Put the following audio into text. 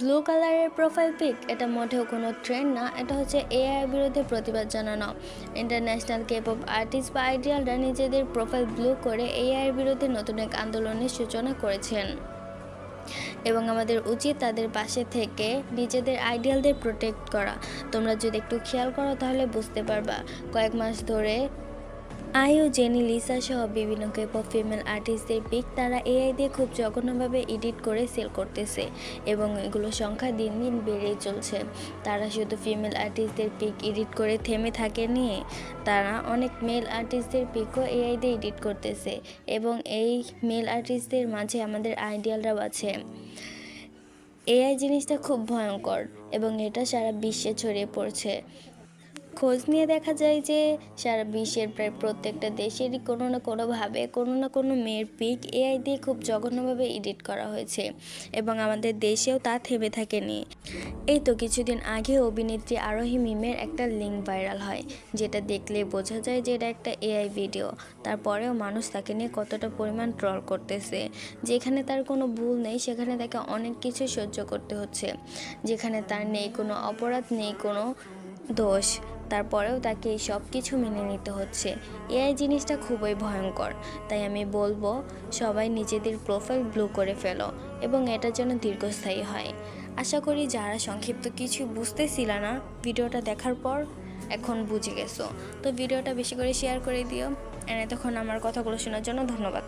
Blue কালারের profile pic এটা মোটেও কোনো ট্রেন্ড না, এটা হচ্ছে এআই এর বিরুদ্ধে প্রতিবাদ জানানো। ইন্টারন্যাশনাল কেপপ আর্টিস্ট বা আইডিয়ালরা নিজেদের প্রোফাইল ব্লু করে এআই এর বিরুদ্ধে নতুন এক আন্দোলনের সূচনা করেছেন এবং আমাদের উচিত তাদের পাশে থেকে নিজেদের আইডিয়ালদের প্রোটেক্ট করা। তোমরা যদি একটু খেয়াল করো তাহলে বুঝতে পারবা, কয়েক মাস ধরে আইও, জেনি, লিসা সহ বিভিন্ন কেপপ ফিমেল আর্টিস্টদের পিক তারা এআই দিয়ে খুব জঘন্যভাবে এডিট করে সেল করতেছে এবং এগুলোর সংখ্যা দিন দিন বেড়েই চলছে। তারা শুধু ফিমেল আর্টিস্টদের পিক এডিট করে থেমে থাকেনি, তারা অনেক মেল আর্টিস্টদের পিকও এআই দিয়ে এডিট করতেছে এবং এই মেল আর্টিস্টদের মাঝে আমাদের আইডিয়ালরাও আছে। এআই জিনিসটা খুব ভয়ঙ্কর এবং এটা সারা বিশ্বে ছড়িয়ে পড়ছে। খোঁজ নিয়ে দেখা যায় যে সারা বিশ্বের প্রায় প্রত্যেকটা দেশেরই কোনো না কোনোভাবে কোনো না কোনো মেয়ের পিক এআই দিয়ে খুব জঘন্যভাবে এডিট করা হয়েছে এবং আমাদের দেশেও তা থেমে থাকেনি। এই তো কিছুদিন আগে অভিনেত্রী আরোহী মিমের একটা লিঙ্ক ভাইরাল হয়, যেটা দেখলে বোঝা যায় যে এটা একটা এআই ভিডিও। তারপরেও মানুষ তাকে নিয়ে কতটা পরিমাণ ট্রল করতেছে। যেখানে তার কোনো ভুল নেই সেখানে তাকে অনেক কিছু সহ্য করতে হচ্ছে, যেখানে তার নেই কোনো অপরাধ, নেই কোনো দোষ, তারপরেও তাকে এই সব কিছু মেনে নিতে হচ্ছে। এআই জিনিসটা খুবই ভয়ঙ্কর। তাই আমি বলবো সবাই নিজেদের প্রোফাইল ব্লু করে ফেলো এবং এটা যেন দীর্ঘস্থায়ী হয়। আশা করি যারা সংক্ষিপ্ত কিছু বুঝতেছিল না ভিডিওটা দেখার পর এখন বুঝে গেছো। তো ভিডিওটা বেশি করে শেয়ার করে দিও। এতক্ষণ আমার কথাগুলো শোনার জন্য ধন্যবাদ।